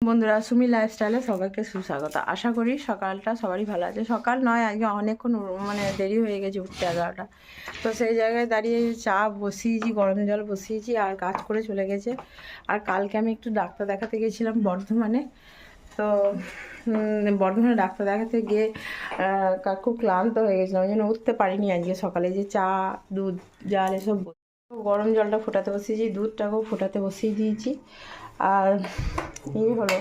বন্ধুরা সুমি লাইফস্টাইলে সবাইকে সুস্বাগত। আশা করি সকালটা সবারই ভালো আছে। সকাল নয়, আজকে অনেকক্ষণ দেরি হয়ে গেছে উঠতে 11টা। তো সেই জায়গায় দাঁড়িয়ে চা বসিয়েছি, গরম জল বসিয়েছি আর কাজ করে চলে গেছে। আর কালকে আমি একটু ডাক্তার দেখাতে গেছিলাম বর্ধমানে। তো বর্ধমানে ডাক্তার দেখাতে গিয়ে খুব ক্লান্ত হয়ে গেছিলাম, ওই জন্য উঠতে পারিনি আজকে সকালে। যে চা দুধ জাল এসব গরম জলটা ফোটাতে বসিয়েছি, দুধটাকেও ফোটাতে বসিয়ে দিয়েছি। আর এই হলো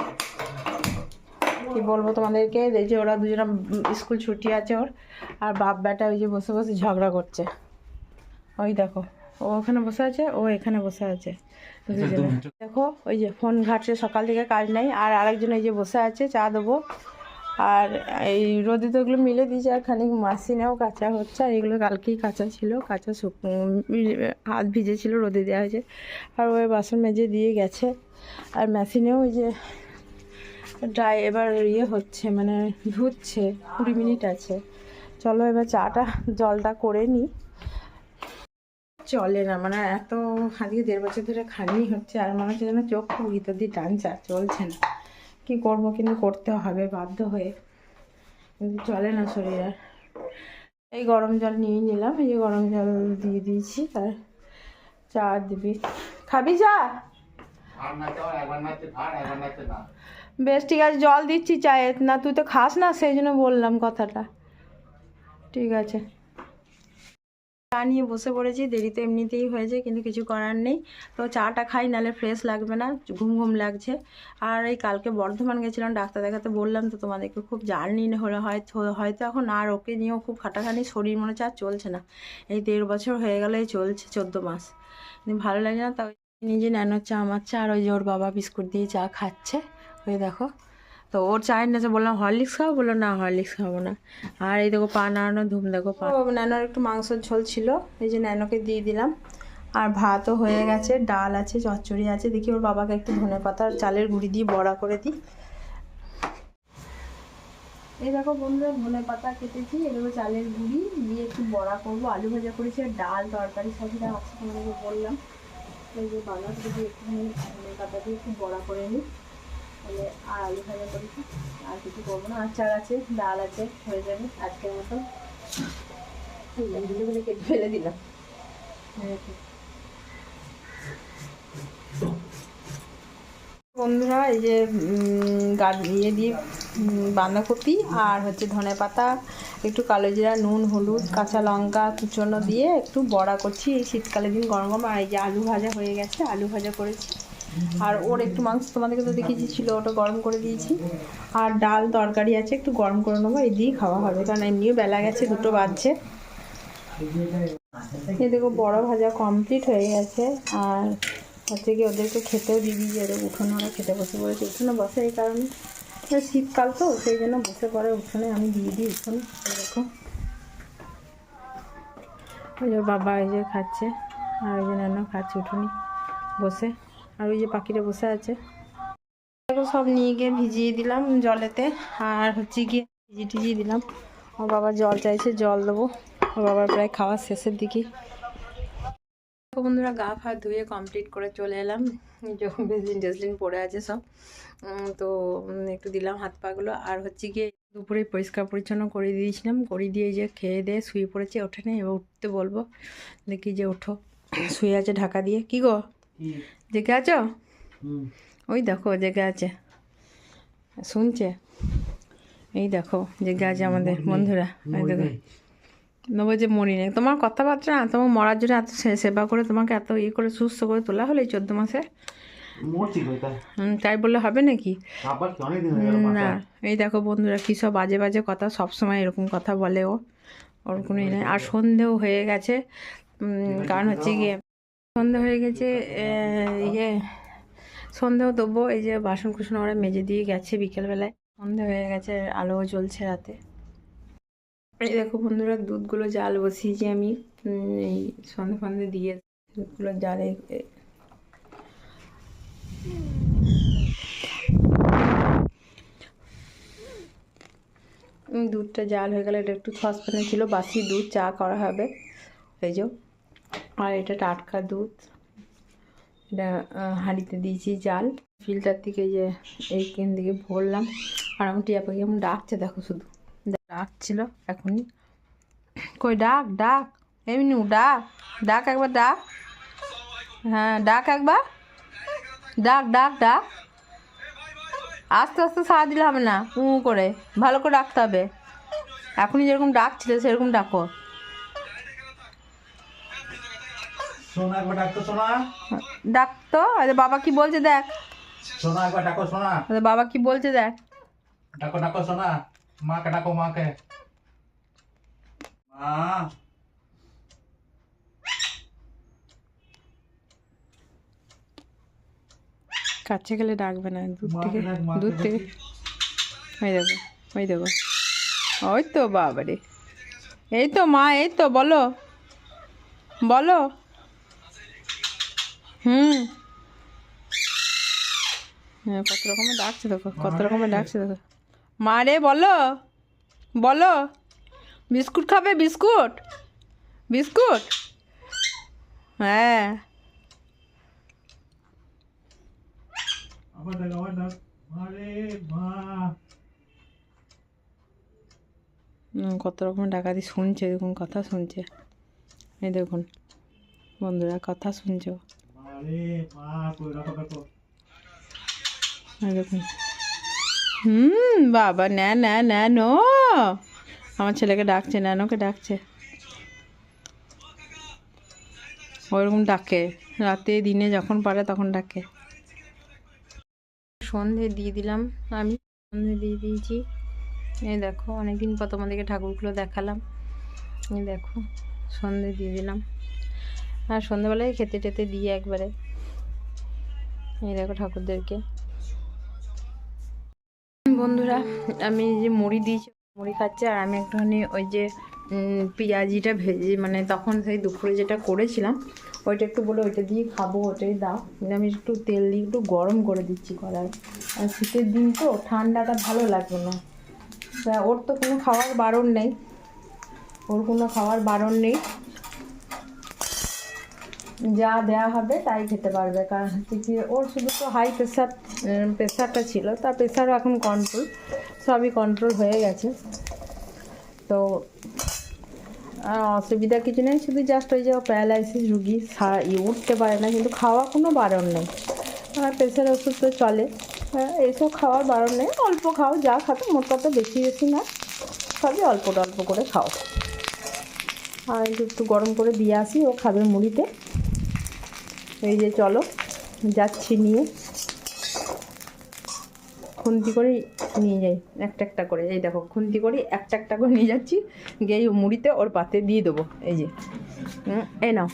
কি বলবো তোমাদেরকে, এই যে ওরা দুজনা স্কুল ছুটি আছে ওর, আর বাপ বেটা ওই যে বসে বসে ঝগড়া করছে। ওই দেখো, ও ওখানে বসে আছে, ও এখানে বসে আছে দুজনে। দেখো ওই যে ফোন ঘাটছে, সকাল থেকে কাজ নেই। আর আরেকজন এই যে বসে আছে, চা দেবো। আর এই রোদে তো এগুলো মিলে দিয়েছে, আর খানিক মেশিনেও কাঁচা হচ্ছে। আর এগুলো কালকেই কাঁচা ছিল, কাঁচা হাত ভিজে ছিল, রোদে দেওয়া হয়েছে। আর ওই বাসন মেজে দিয়ে গেছে। আর মেশিনেও ওই যে ড্রাই এবার হচ্ছে, মানে ধুচ্ছে। 20 মিনিট আছে। চলো এবার চাটা জলটা করে নিই। চলে না, মানে এত আজকে 1.5 বছর ধরে খানি হচ্ছে, আর মনে হচ্ছে যেন চোখ খুব ভিতর দিয়ে টানছে, আর চলছে না। কী করবো, কিন্তু করতে হবে বাধ্য হয়ে, কিন্তু চলে না শরীরে। এই গরম জল নিয়ে নিলাম, এই যে গরম জল দিয়ে দিয়েছি। আর চা দিবি, খাবি চা? বেশ ঠিক আছে, জল দিচ্ছি চায়ে। না তুই তো খাস না, সেই জন্য বললাম কথাটা। ঠিক আছে, চা নিয়ে বসে পড়েছি। দেরি তো এমনিতেই হয়েছে, কিন্তু কিছু করার নেই। তো চাটা খাই, নাহলে ফ্রেশ লাগবে না, ঘুম ঘুম লাগছে। আর এই কালকে বর্ধমান গেছিলাম ডাক্তার দেখাতে, বললাম তো তোমাদেরকে। খুব জার্নি হলে হয়তো এখন আর ওকে নিয়েও খুব খাটাখানি, শরীর মনে হচ্ছে আর চলছে না। এই 1.5 বছর হয়ে গেলে চলছে, 14 মাস, কিন্তু ভালো লাগে না। তাও নিজে ন্যানোর চা, আমার চা। আর ওই যে ওর বাবা বিস্কুট দিয়ে চা খাচ্ছে, ওই দেখো। তো ওর চায়ের নেশা, বললাম হরলিক্স খাবো, বললো না হরলিক্স খাবো না। আর এই দেখো পা নাড়ানো ধুম, দেখো পা। ন্যানোর একটু মাংসের ঝোল ছিল, এই যে ন্যানোকে দিয়ে দিলাম। আর ভাতও হয়ে গেছে, ডাল আছে, চচ্চড়ি আছে। দেখি ওর বাবাকে একটু ধনেপাতা আর চালের গুঁড়ি দিয়ে বড়া করে দিই। এই দেখো বন্ধুরা, ধনেপাতা কেটেছি, এগুলো চালের গুঁড়ি দিয়ে একটু বড়া করবো। আলু ভাজা করেছি, আর ডাল তরকারি সবটা আছে, তোমাদেরকে বললাম। এই যে বাঁধাকপি দিয়ে একটুখানি ধনেপাতা দিয়ে একটু বড়া করে নিই, তাহলে। আর আলু ভাজা করেছি, আর কিছু করবো না। আচার আছে, ডাল আছে, হয়ে যাবে আজকের মতন। এইগুলো কেটে ফেলে দিলাম। বন্ধুরা, এই যে দিয়ে বাঁধাকপি আর হচ্ছে ধনেপাতা, একটু কালো জিরা, নুন, হলুদ, কাঁচা লঙ্কা কুচনো দিয়ে একটু বড়া করছি এই শীতকালের দিন, গরম গরম। আর এই যে আলু ভাজা হয়ে গেছে, আলু ভাজা করেছি। আর ওর একটু মাংস তোমাদেরকে তো দেখিয়েছি ছিল, ওটা গরম করে দিয়েছি। আর ডাল তরকারি আছে, একটু গরম করে নেবো, এই দিয়েই খাওয়া হবে, কারণ এমনিও বেলা গেছে, 2টো বাজছে। এই দেখো বড় ভাজা কমপ্লিট হয়ে গেছে। আর হচ্ছে কি, ওদেরকে খেতেও দিয়ে দিয়েছি। ওদের উঠোনে ওরা খেতে বসে পড়েছে, উঠোনে বসে এই কারণে, শীতকাল তো সেই জন্য বসে পড়ে উঠোনে, আমি দিয়ে দিই উঠোনে। দেখো ওই যে বাবা এই যে খাচ্ছে, আর ওই যে নানা খাচ্ছে উঠোনে বসে। আর ওই যে পাখিটা বসে আছে। দেখো সব নিয়ে গিয়ে ভিজিয়ে দিলাম জলেতে, আর হচ্ছে গিয়ে ভিজিয়ে দিলাম। ওর বাবা জল চাইছে, জল দেবো। ওর বাবার প্রায় খাওয়ার শেষের দিকে। বন্ধুরা, গা ফা ধুয়ে কমপ্লিট করে চলে এলাম। যখন ভেসলিন টেসলিন পড়ে আছে সব, তো একটু দিলাম হাত পাগুলো। আর হচ্ছে গিয়ে দুপুরে পরিষ্কার পরিচ্ছন্ন করে দিয়েছিলাম, করে দিয়ে যে খেয়ে দিয়ে শুয়ে পড়েছি। ওঠে নেই, এবার উঠতে বলবো। দেখি যে ওঠো, শুয়ে আছে ঢাকা দিয়ে। কি গো, জেগে আছো? ওই দেখো জেগে আছে, শুনছে। এই দেখো জেগে আছে আমাদের বন্ধুরা। এই দেখো, নেবো যে মরি নেই। তোমার কথাবার্তা না, তোমার মরার জন্য এত সেবা করে, তোমাকে এত করে সুস্থ করে তোলা হলো এই 14 মাসে। তাই বললে হবে নাকি? না, এই দেখো বন্ধুরা, কী সব বাজে বাজে কথা, সবসময় এরকম কথা বলে ও, ওর কোনো নেই। আর সন্ধেও হয়ে গেছে, কারণ হচ্ছে গিয়ে সন্ধে হয়ে গেছে। সন্ধেও দেবো। এই যে বাসন কুসন ওরা মেজে দিয়ে গেছে বিকেলবেলায়, সন্ধে হয়ে গেছে, আলোও জ্বলছে রাতে। এই দেখো বন্ধুরা, দুধগুলো জাল বসিয়েছি আমি, এই সন্ধে ফন্ধে দিয়ে দুধগুলো জালে। দুধটা জাল হয়ে গেলে, এটা একটু সসপ্যানে ছিল, বাসি দুধ, চা করা হবে এই যে। আর এটা টাটকা দুধ, এটা হাঁড়িতে দিয়েছি জাল। ফিল্টার থেকে যে এইখান দিকে ভরলাম আর আমি টিয়া পাখি এমন ডাকছে দেখো, শুধু ডাকছিল এখনই। কই ডাক ডাক, এমনি ডাক ডাক একবার ডাক, হ্যাঁ ডাক একবার, ডাক ডাক ডাক। আস্তে আস্তে সাড়া দিলে হবে না, করে ভালো করে ডাকতে হবে। এখনই যেরকম ডাকছিল সেরকম ডাকো। ডাকতো, আরে বাবা কি বলছে দেখ, সোনা একবার ডাকো সোনা, আরে বাবা কি বলছে দেখ। ডাকো ডাকো সোনা, মাকে ডাকো মাকে। মা কাছে গেলে ডাকবে না, দূর থেকে দূর থেকে। ওই দেখো ওই দেখো, ওই তো বাবারে, এই তো মা, এই তো বলো বলো। হ্যাঁ কত রকমের ডাকছে দেখো, কত রকমের ডাকছে দেখো। মা রে বলো বলো, বিস্কুট খাবে, বিস্কুট বিস্কুট, হ্যাঁ আবার ডাক আবার ডাক, আরে মা। কত রকমের ডাকাতি শুনছে, দেখুন কথা শুনছে, এই দেখুন বন্ধুরা কথা শুনছো, আরে মা কই রাখো রাখো। এই দেখুন। বাবা না না না নো, আমার ছেলেকে ডাকছে, ন্যানোকে ডাকছে, ওইরকম ডাকে রাতে দিনে যখন পারে তখন ডাকে। সন্ধে দিয়ে দিলাম, আমি সন্ধে দিয়ে দিয়েছি। এই দেখো অনেকদিন পর তোমাদেরকে ঠাকুরগুলো দেখালাম, এই দেখো সন্ধে দিয়ে দিলাম। আর সন্ধেবেলায় খেতে টেতে দিয়ে একবারে, এই দেখো ঠাকুরদেরকে। বন্ধুরা আমি যে মুড়ি দিয়েছি, মুড়ি খাচ্ছে, আর আমি একটুখানি ওই যে পেঁয়াজিটা ভেজে, মানে তখন সেই দুপুরে যেটা করেছিলাম ওইটা একটু বলে ওইটা দিয়ে খাবো, ওটাই দাও। কিন্তু আমি একটু তেল দিয়ে একটু গরম করে দিচ্ছি কড়াই, আর শীতের দিন তো ঠান্ডাটা ভালো লাগবে না। ওর তো কোনো খাওয়ার বারণ নেই, ওর কোনো খাওয়ার বারণ নেই, যা দেওয়া হবে তাই খেতে পারবে। কারণ হচ্ছে কি ওর শুধু তো হাই প্রেশারটা ছিল, তার প্রেশারও এখন কন্ট্রোল, সবই কন্ট্রোল হয়ে গেছে। তো অসুবিধা কিছু নেই, শুধু জাস্ট ওই যে প্যারালাইসিস রুগী উঠতে পারে না, কিন্তু খাওয়া কোনো বারণ নেই। আর প্রেশার ওষুধ তো চলে, এইসব খাওয়ার বারণ নেই, অল্প খাও, যা খাতো মোট কথা বেশি বেশি না, সবই অল্প অল্প করে খাও। আর একটু গরম করে দিয়ে আসি, ও খাবে মুড়িতে। এই যে চলো যাচ্ছি নিয়ে, খুন্তি করে নিয়ে যাই একটা একটা করে, এই দেখো খুন্তি করে একটা একটা করে নিয়ে যাচ্ছি, গিয়ে মুড়িতে ওর পাতে দিয়ে দেবো। এই যে এই নাও,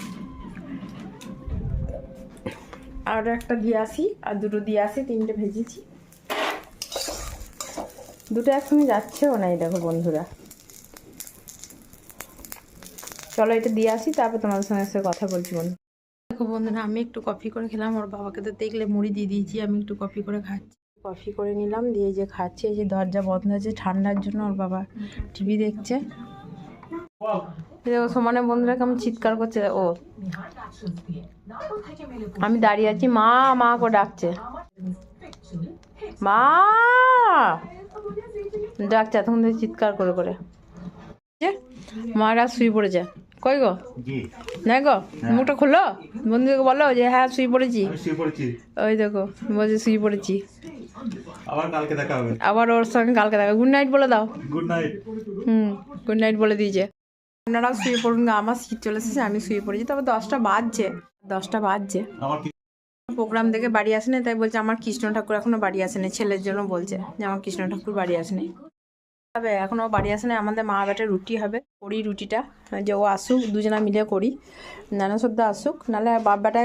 আর একটা দিয়ে আসি, আর দুটো দিয়ে আসি, তিনটে ভেজেছি, দুটো একসঙ্গে যাচ্ছেও না। এই দেখো বন্ধুরা, চলো এটা দিয়ে আসি, তারপর তোমাদের সঙ্গে কথা বলছি। বন্ধু দেখো বন্ধুরা, আমি একটু কফি করে খেলাম, ওর বাবাকে তো দেখলে মুড়ি দিয়ে দিয়েছি, আমি একটু কফি করে খাচ্ছি, কফি করে নিলাম, দিয়ে যে খাচ্ছি। এই যে দরজা বন্ধ আছে ঠান্ডার জন্য, ওর বাবা টিভি দেখছে। দেখো সমানে বন্ধুরা কেমন চিৎকার করছে ও, আমি দাঁড়িয়ে আছি, মা মা করে ডাকছে, মা ডাকছে এতক্ষণ ধরে চিৎকার করে করে। মারা শুয়ে পড়েছে, কই গো না গো, মুখটা খোলো, বন্ধুকে বলো যে হ্যাঁ শুয়ে পড়েছি। ওই দেখো বলছে শুয়ে পড়েছি, আবার কালকে দেখা হবে, আবার ওর সঙ্গে কালকে দেখা। গুড নাইট বলে দাও। Good night. গুড নাইট বলে দিয়েছে। আপনারাও শুয়ে পড়ুন, আমার শীত চলে এসেছে, আমি শুয়ে পড়েছি। তবে 10টা বাজছে। প্রোগ্রাম থেকে বাড়ি আসেনি, তাই বলছে আমার কৃষ্ণ ঠাকুর এখনো বাড়ি আসেনি, ছেলের জন্য বলছে যে আমার কৃষ্ণ ঠাকুর বাড়ি আসেনি, হবে এখনও বাড়ি আসেনি। আমাদের মা বেটার রুটি হবে, করি রুটিটা, যে ও আসুক দুজনা মিলে করি, নানা সদ্য আসুক, নাহলে বাবাটা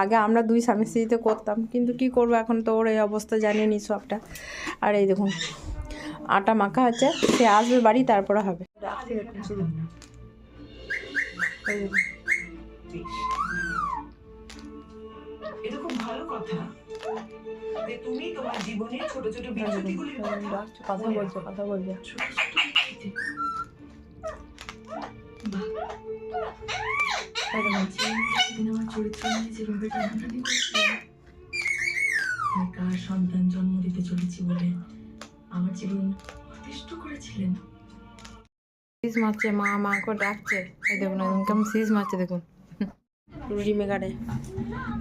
আগে আমরা দুই স্বামী স্ত্রীতে করতাম, কিন্তু কি করবো এখন তো ওর এই অবস্থা জানিনি সবটা। আর এই দেখুন আটা মাখা আছে, সে আসবে বাড়ি তারপরে হবে। এটা খুব ভালো কথা যে তুমি তোমার জীবনে ছোট ছোট বিচ্যুতিগুলির কথা বলছো আমার চরিত্র নিয়ে যেভাবে টানাটানি করছে কার সন্তান জন্ম দিতে চলেছি বলে আমার জীবন অতিষ্ঠ করেছিলেন। সিজ মারছে, মা মা করে ডাকছে। এই দেখুন একদম কেমন সিজ মারছে দেখুন। রুটি মেকারে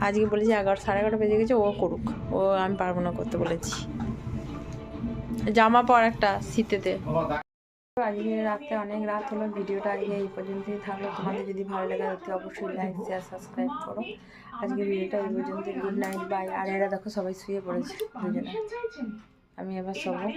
আজকে বলেছি 11:30 বেজে গেছে, ও করুক, ও আমি পারবো না করতে বলেছি। জামা পর একটা শীতেতে। আজকে রাতে অনেক রাত হলো, ভিডিওটা আজকে এই পর্যন্তই থাকলো। তোমাদের যদি ভালো লাগে তাহলে অবশ্যই লাইক শেয়ার সাবস্ক্রাইব করো। আজকে ভিডিওটা এই পর্যন্ত। Good night, by. আর এরা দেখো সবাই শুয়ে পড়েছে দুজনে, আমি এবার শোবো।